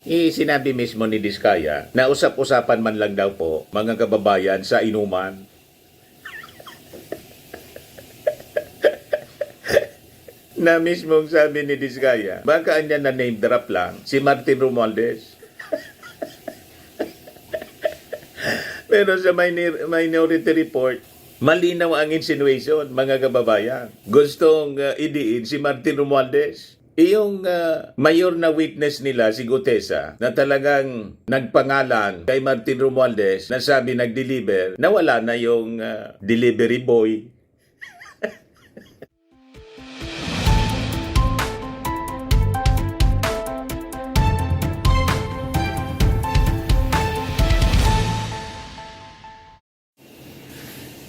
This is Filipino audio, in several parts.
Sinabi mismo ni Diskaya na usap-usapan man lang daw po mga kababayan sa inuman. Na mismong sabi ni Diskaya, baka anya na name drop lang si Martin Romualdez. Pero sa Minority Report, malinaw ang insinuation, mga kababayan. Gustong idiin si Martin Romualdez. Iyong mayor na witness nila, si Gutesa, na talagang nagpangalan kay Martin Romualdez na sabi nag-deliver, na wala na yung delivery boy.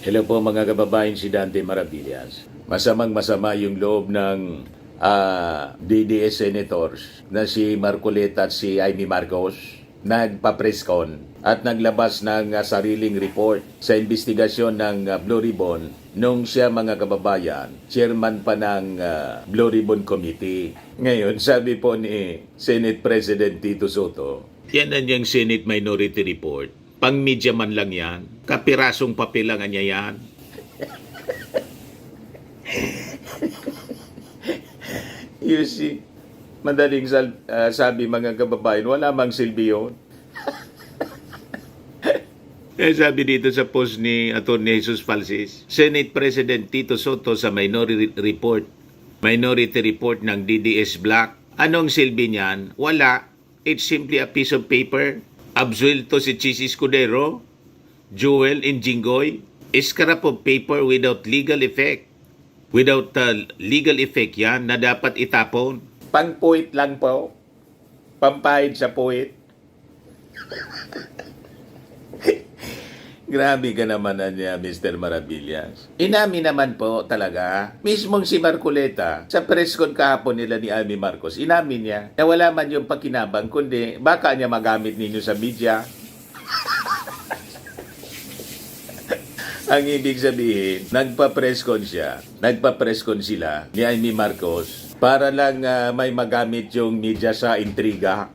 Hello po mga kababayan, si Dante Maravillas. Masamang-masama yung loob ng DDS senators na si Marcoleta at si Amy Marcos nagpa-presscon at naglabas ng sariling report sa investigasyon ng Blue Ribbon nung siya, mga kababayan, chairman pa ng Blue Ribbon Committee. Ngayon, sabi po ni Senate President Tito Soto, yan ang yung Senate Minority Report. Pang-media man lang yan. Kapirasong papel lang niya yan. You see, madaling sabi mga kababayan, wala mang silbi yun. Sabi dito sa post ni Atty. Jesus Falsis, Senate President Tito Soto sa Minority Report ng DDS Black. Anong silbi niyan? Wala. It's simply a piece of paper. Absuelto si Chis Escudero, Joel Injingoy, a scrap of paper without legal effect. Without legal effect yan na dapat itapon. Pang-puwit lang po. Pampahid sa puwit. Grabe ka naman na niya, Mr. Maravillas. Inami naman po talaga. Mismong si Marcoleta, sa press con kahapon nila ni Amy Marcos, inamin niya na wala man yung pakinabang, kundi baka niya magamit ninyo sa media. Ang ibig sabihin, nagpa-press con siya, nagpa-press con sila ni Amy Marcos para lang may magamit yung media sa intriga.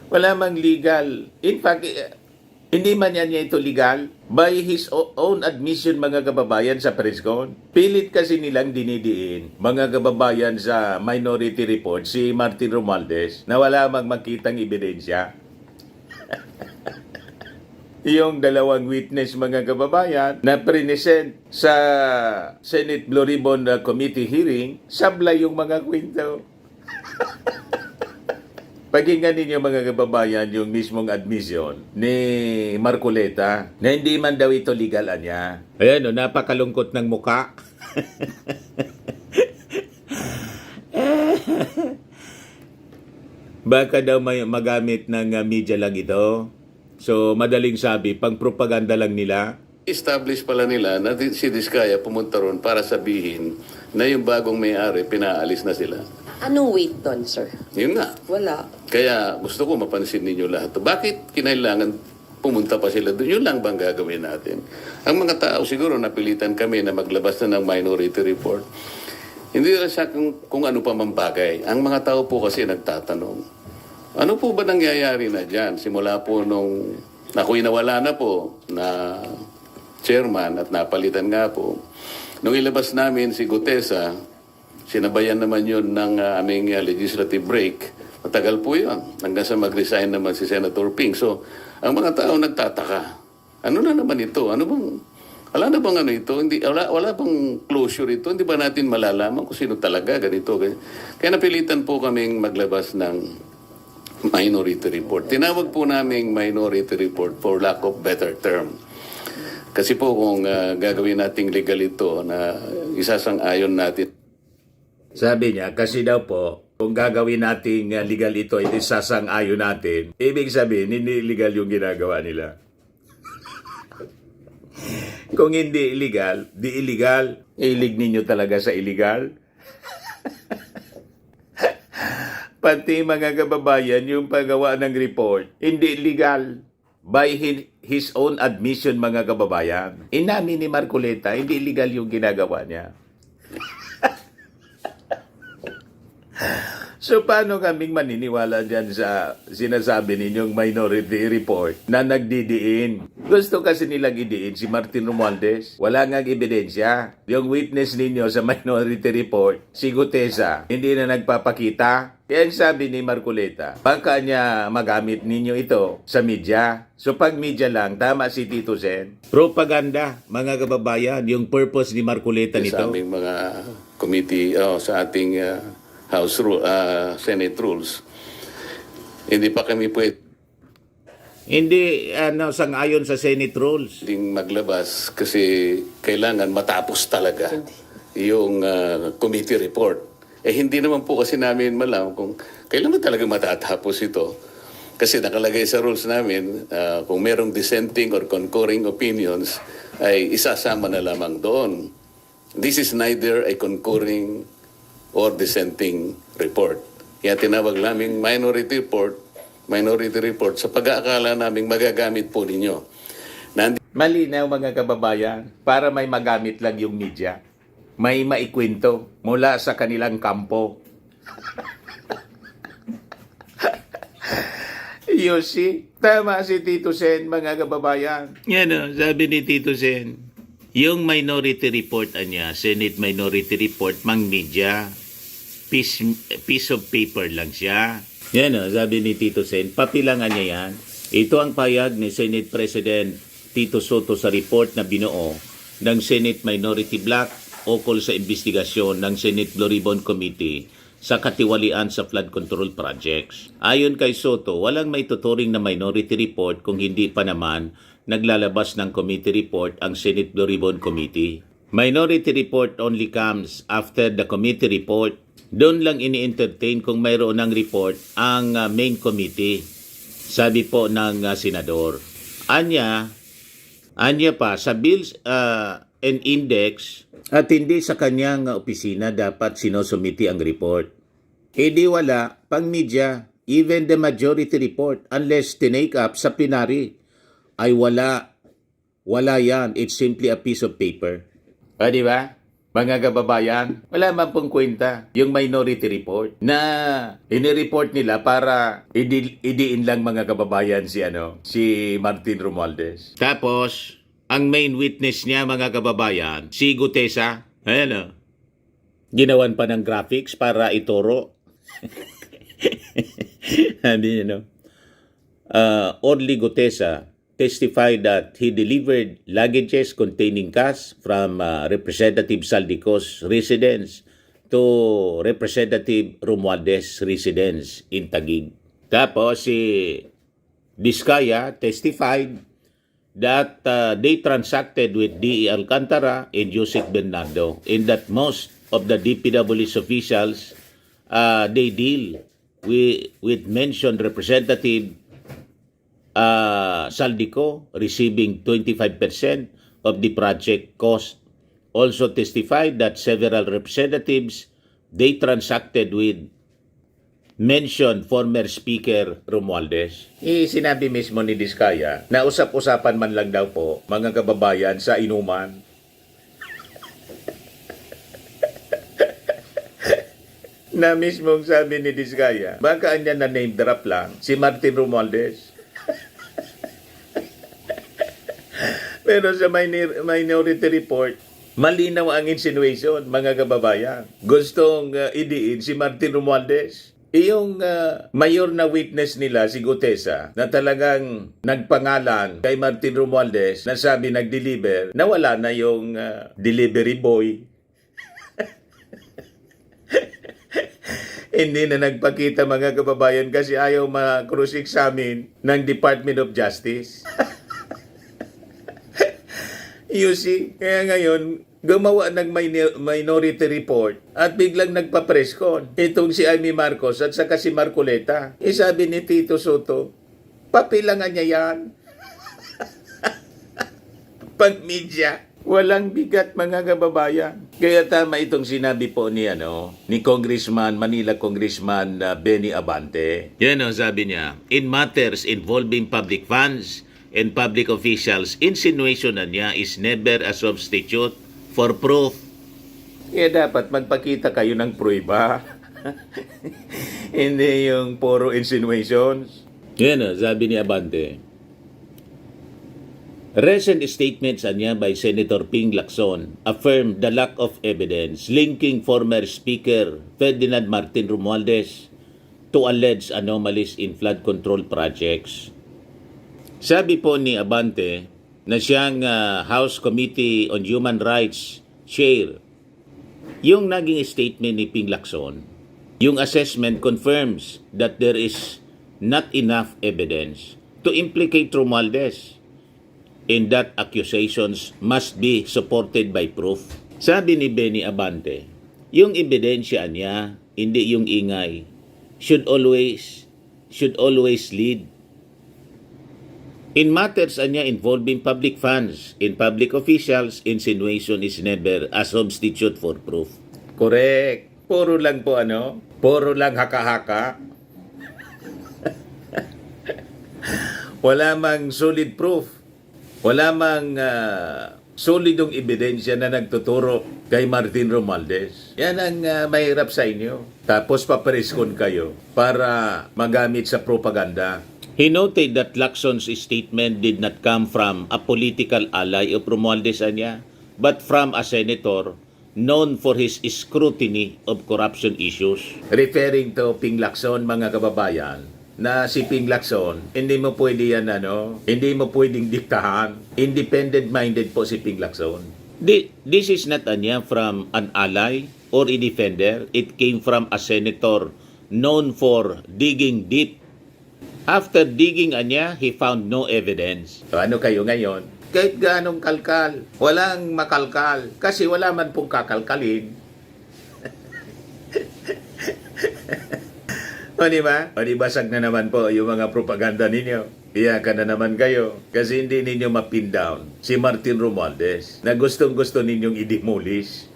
Wala mang legal. In fact, hindi man niya ito legal. By his own admission, mga kababayan, sa presscon. Pilit kasi nilang dinidiin, mga kababayan, sa Minority Report, si Martin Romualdez, na wala mang makitang ebidensya. Yung dalawang witness, mga kababayan, na present sa Senate Blue Ribbon Committee hearing, sablay yung mga kwento. Pakinggan ninyo, mga kababayan, yung mismong admission ni Marcoleta na hindi man daw ito legal niya. Ayan, napakalungkot ng muka. Baka daw may magamit ng media lang ito. So, madaling sabi, pang-propaganda lang nila. Establish pala nila na si Diskaya pumunta ron para sabihin na yung bagong may-ari, pinaalis na sila. Anong weight doon, sir? Yun nga. Wala. Kaya gusto ko mapansin ninyo lahat. Bakit kinailangan pumunta pa sila doon? Yun lang bang gagawin natin? Ang mga tao siguro napilitan kami na maglabas na ng Minority Report. Hindi rin siya kung ano pa man bagay. Ang mga tao po kasi nagtatanong, ano po ba nangyayari na dyan? Simula po nung ako'y nawala na po na chairman at napalitan nga po. Nung ilabas namin si Gutesa, sinabayan naman yun ng aming legislative break. Matagal po yun. Hanggang sa mag-resign naman si Senator Ping. So, ang mga tao nagtataka. Ano na naman ito? Ano bang, wala na bang ano ito? Hindi, wala bang closure ito? Hindi ba natin malalaman kung sino talaga ganito? Kaya napilitan po kaming maglabas ng Minority Report. Tinawag po naming Minority Report for lack of better term. Kasi po kung gagawin nating legal ito na isasang-ayon natin. Sabi niya, kasi daw po, kung gagawin nating legal ito, ito sasang-ayon natin, ibig sabihin, hindi legal yung ginagawa nila. Kung hindi illegal, di illegal. Ilig ninyo talaga sa illegal. Pati mga kababayan, yung paggawa ng report, hindi illegal. By his own admission, mga kababayan. Inamin ni Marcoleta, hindi illegal yung ginagawa niya. So paano kaming maniniwala dyan sa sinasabi ninyong minority report na nagdidiin? Gusto kasi nilang idiin si Martin Romualdez. Wala nga ebidensya. Yung witness ninyo sa minority report, si Gutesa, hindi na nagpapakita. Kaya ang sabi ni Marcoleta, baka niya magamit ninyo ito sa media. So pag media lang, tama si Tito Sen. Propaganda, mga kababayan, yung purpose ni Marcoleta nito. Sa aming mga committee, sa ating Senate rules, hindi pa kami Hindi sang-ayon sa Senate rules. pwedeng maglabas kasi kailangan matapos talaga yung committee report. Hindi naman po kasi namin malam kung kailan ba talaga matatapos ito. Kasi nakalagay sa rules namin, kung merong dissenting or concurring opinions, ay isasama na lamang doon. This is neither a concurring or dissenting report. Kaya tinawag namin minority report sa pag-aakala naming magagamit po ninyo. Malinaw mga kababayan, para may magamit lang yung media. May maikwento mula sa kanilang kampo. Yosi, tama si Tito Sen, mga kababayan. Yan sabi ni Tito Sen, yung minority report niya, Senate minority report, mang media, piece of paper lang siya. Yan sabi ni Tito Sen, papilangan niya yan. Ito ang payag ni Senate President Tito Soto sa report na binuo ng Senate Minority Block ukol sa investigasyon ng Senate Blue Ribbon Committee sa katiwalian sa flood control projects. Ayon kay Soto, walang may tuturing na minority report kung hindi pa naman naglalabas ng committee report ang Senate Blue Ribbon Committee. Minority report only comes after the committee report. Doon lang ini-entertain kung mayroon ng report ang main committee. Sabi po ng senador. Anya pa sa bills and index at hindi sa kanyang opisina dapat sinusumiti ang report. Di wala pang media, even the majority report, unless tinake up sa plenary, ay wala yan. It's simply a piece of paper. Di ba? Mga kababayan, wala man pong kwenta yung minority report na inireport nila para idiin lang mga kababayan si Martin Romualdez. Tapos, ang main witness niya, mga kababayan, si Gutesa, ginawan pa ng graphics para ituro. Only Gutesa testified that he delivered luggages containing cash from Representative Saldico's residence to Representative Romualdez residence in Taguig. Tapos si Diskaya testified that they transacted with D.E. Alcantara and Joseph Bernardo, and that most of the DPW's officials, they deal with mentioned Representative Saldico receiving 25% of the project cost. Also testified that several representatives, they transacted with mentioned former Speaker Romualdez. Sinabi mismo ni Diskaya na usap-usapan man lang daw po, mga kababayan, sa inuman. Na mismong sabi ni Diskaya, baka anya na name drop lang si Martin Romualdez. Pero sa minority report, malinaw ang insinuation, mga kababayan. Gustong idiin si Martin Romualdez. Yung mayor na witness nila, si Gutesa, na talagang nagpangalan kay Martin Romualdez, na sabi nag-deliver, nawala na yung delivery boy. Hindi na nagpakita, mga kababayan, kasi ayaw ma-cross-examine ng Department of Justice. You see, kaya ngayon, gumawa ng minority report at biglang nagpa-press con. Itong si Amy Marcos at saka si Marcoleta. Sabi ni Tito Soto, papilangan niya yan. Pag-media, walang bigat, mga kababayan. Kaya tama itong sinabi po ni Manila Congressman Benny Abante. Yan sabi niya, in matters involving public funds and public officials, insinuation na niya is never a substitute for proof. Kaya dapat magpakita kayo ng prueba. Hindi yung puro insinuations. Yan sabi ni Abante. Recent statements niya by Senator Ping Lacson affirmed the lack of evidence linking former Speaker Ferdinand Martin Romualdez to alleged anomalies in flood control projects. Sabi po ni Abante na siyang House Committee on Human Rights Chair, yung naging statement ni Ping Lacson, yung assessment confirms that there is not enough evidence to implicate Romualdez and that accusations must be supported by proof. Sabi ni Benny Abante, yung ebidensya niya, hindi yung ingay, should always lead. In matters niya involving public funds in public officials, insinuation is never a substitute for proof. Correct. Puro lang po puro lang haka-haka. Wala mang solid proof. Wala mang solidong ebidensya na nagtuturo kay Martin Romualdez. Yan ang mahirap sa inyo. Tapos papariskon kayo para magamit sa propaganda. He noted that Lacson's statement did not come from a political ally of Romualdez niya, but from a senator known for his scrutiny of corruption issues. Referring to Ping Lacson, mga kababayan, na si Ping Lacson, hindi mo pwede yan hindi mo pwedeng diktahan. Independent-minded po si Ping Lacson. This is not from an ally or a defender. It came from a senator known for digging deep. After digging he found no evidence. So ano kayo ngayon? Kahit ganong kalkal, walang makalkal. Kasi wala man pong kakalkalin. O diba? O di basag na naman po yung mga propaganda ninyo. Iyakan na naman kayo kasi hindi ninyo mapin down si Martin Romualdez na gustong-gusto ninyong i-demolish.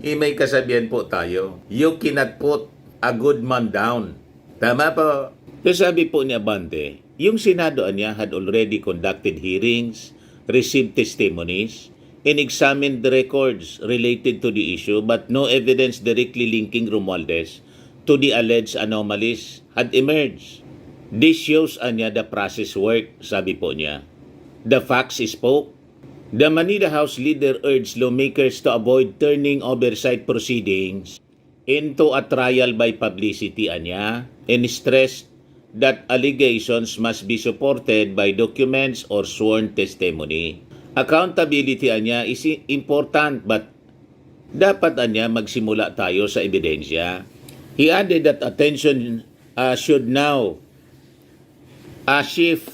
May kasabihan po tayo, you cannot put a good man down. Tama po. So sabi po ni Abante, yung Senado niya had already conducted hearings, received testimonies, and examined the records related to the issue, but no evidence directly linking Romualdez to the alleged anomalies had emerged. This shows the process work, sabi po niya. The facts spoke. The Manila House leader urged lawmakers to avoid turning oversight proceedings into a trial by publicity and stressed that allegations must be supported by documents or sworn testimony. Accountability is important, but dapat magsimula tayo sa ebidensya. He added that attention should now shift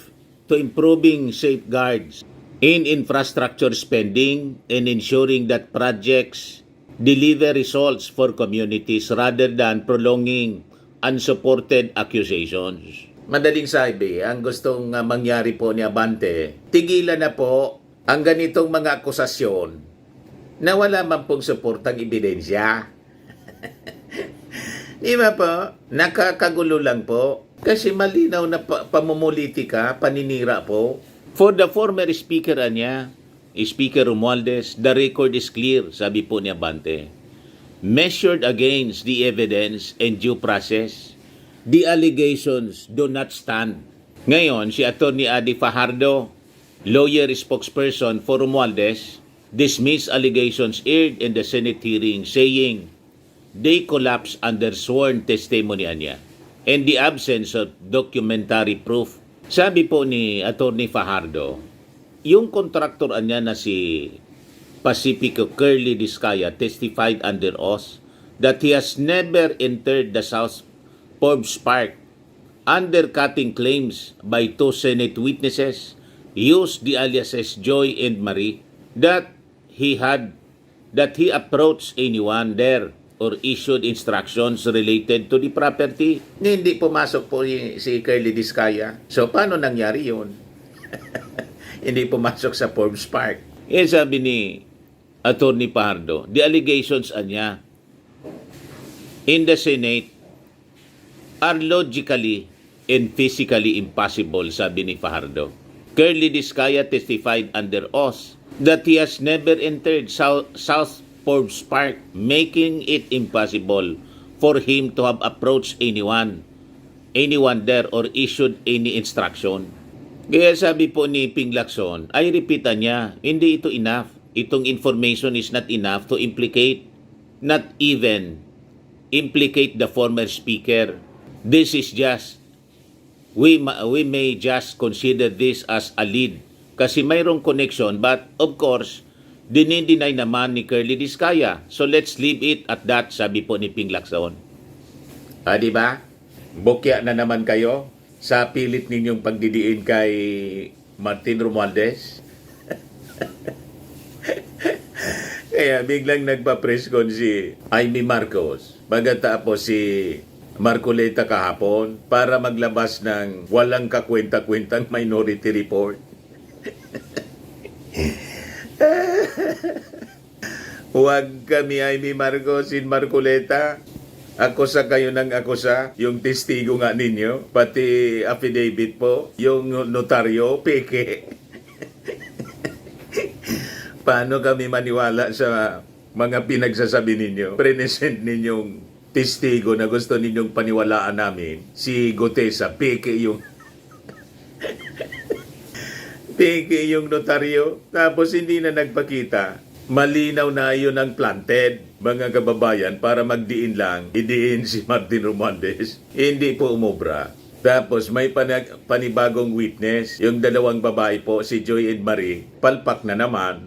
to improving safeguards in infrastructure spending and ensuring that projects deliver results for communities rather than prolonging unsupported accusations. Madaling sabi, ang gustong mangyari po ni Abante, tigilan na po ang ganitong mga akusasyon na wala man pong suportang ebidensya. Di ba po? Nakakagulo lang po. Kasi malinaw na pamumulitika, paninira po. For the former speaker Speaker Romualdez, the record is clear, sabi po ni Abante. Measured against the evidence and due process, the allegations do not stand. Ngayon, si Atty. Adi Fajardo, lawyer spokesperson for Romualdez, dismissed allegations aired in the Senate hearing, saying they collapse under sworn testimony and the absence of documentary proof. Sabi po ni Atty. Fajardo, yung kontraktor na si Pacifico Curly Discaya testified under oath that he has never entered the South Forbes Park, undercutting claims by two Senate witnesses, used the aliases Joy and Marie, that he approached anyone there or issued instructions related to the property. Hindi pumasok po si Curly Discaya. So, paano nangyari yun? Hindi pumasok sa Forbes Park. Sabi ni Atty. Fajardo, the allegations in the Senate are logically and physically impossible, sabi ni Fajardo. Curly Discaya testified under oath that he has never entered South Forbes Park, making it impossible for him to have approached anyone there or issued any instruction. Kaya sabi po ni Ping Lacson, ay repeatan niya, hindi ito enough. Itong information is not enough to not even implicate the former speaker. This is just, we may just consider this as a lead. Kasi mayroong connection, but of course, dinideny naman ni Curly Diskaya. So let's leave it at that, sabi po ni Ping Lacson. Di ba? Bukya na naman kayo sa pilit ninyong pagdidiin kay Martin Romualdez. Kaya biglang nagpa-press con si Amy Marcos. Pagkatapos si Marcoleta kahapon para maglabas ng walang kakwenta-kwentang minority report. Huwag kami Amy Marcos in Marcoleta. Akusa kayo ng akusa, yung testigo nga ninyo, pati affidavit po, yung notaryo, peke. Paano kami maniwala sa mga pinagsasabi ninyo? Present ninyong testigo na gusto ninyong paniwalaan namin. Si Gutesa, peke yung peke yung notaryo. Tapos hindi na nagpakita. Malinaw na yun ang planted, mga kababayan, para magdiin lang, idiin si Martin Romualdez. Hindi po umubra. Tapos may panibagong witness, yung dalawang babae po, si Joy and Marie, palpak na naman.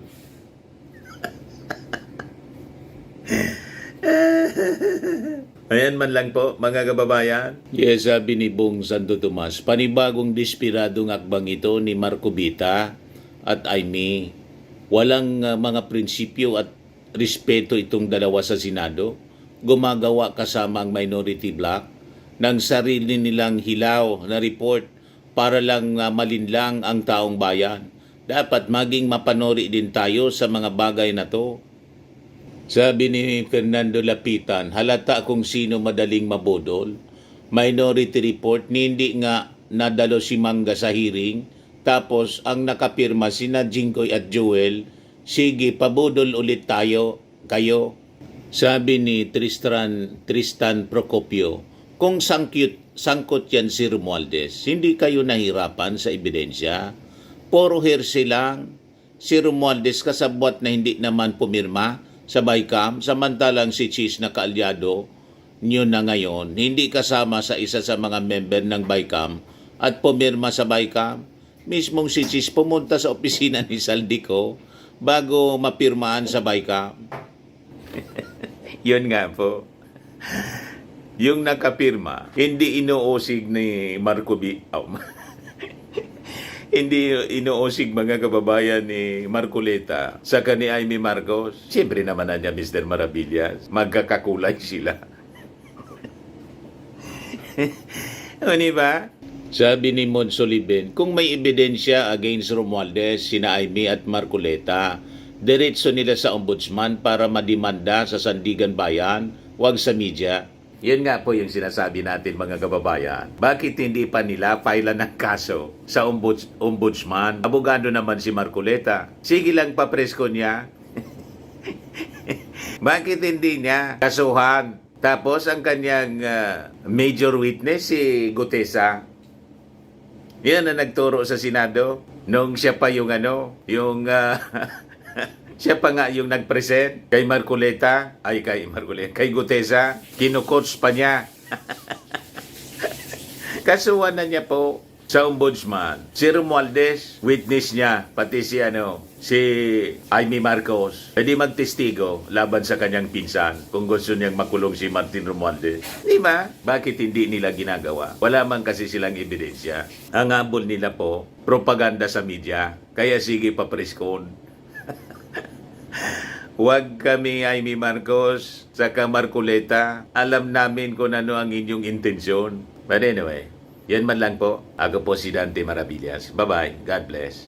Ayan man lang po, mga kababayan. Yes, sabi ni Bong Santo Tomas, panibagong despiradong akbang ito ni Marco Bita at Amy. Walang mga prinsipyo at respeto itong dalawa sa Senado. Gumagawa kasama ang minority bloc ng sarili nilang hilaw na report para lang malinlang ang taong bayan. Dapat maging mapanori din tayo sa mga bagay na to. Sabi ni Fernando Lapitan, halata kung sino madaling mabudol. Minority report, hindi nga nadalo si Mangga sa hearing. Tapos, ang nakapirma sina Jinggoy at Joel, sige, pabudol ulit kayo. Sabi ni Tristan Procopio, kung sangkot yan si Romualdez, hindi kayo nahirapan sa ebidensya. Puro hearsay lang. Si Romualdez kasabwat na hindi naman pumirma sa BICAM, samantalang si Cheese na kaalyado nyo na ngayon, hindi kasama sa isa sa mga member ng BICAM at pumirma sa BICAM. Mismong si Cheese pumunta sa opisina ni Saldico bago mapirmaan sa BICAM. Yun nga po. Yung nakapirma, hindi inuusig ni Marco hindi inuusig mga kababayan ni Marcoleta sa ni Amy Marcos. Siyempre naman na niya, Mr. Maravillas. Magkakakulay sila. O, ba? Sabi ni Mon Soliben, kung may ebidensya against Romualdez, sina Amy at Marcoleta, diretso nila sa ombudsman para madimanda sa Sandigan Bayan, wag sa media. Yun nga po yung sinasabi natin mga kababayan. Bakit hindi pa nila file ng kaso sa ombudsman? Abogado naman si Marcoleta. Sige lang papresko niya. Bakit hindi niya kasuhan? Tapos ang kanyang major witness si Gutesa. Yan ang nagturo sa Senado nung siya pa yung siya pa nga yung nagpresent kay Marcoleta, kay Gutesa, kinukots pa niya. Kasuhan na niya po sa ombudsman. Si Romualdez, witness niya, pati si Amy Marcos, pwede magtestigo laban sa kanyang pinsan kung gusto niyang makulong si Martin Romualdez. Di ba? Bakit hindi nila ginagawa? Wala man kasi silang ebidensya. Ang habol nila po, propaganda sa media. Kaya sige pa preskon. Huwag kami, Amy Marcos, saka Marcoleta. Alam namin kung ano ang inyong intensyon. But anyway, yan man lang po. Ako po si Dante Maravillas. Bye-bye. God bless.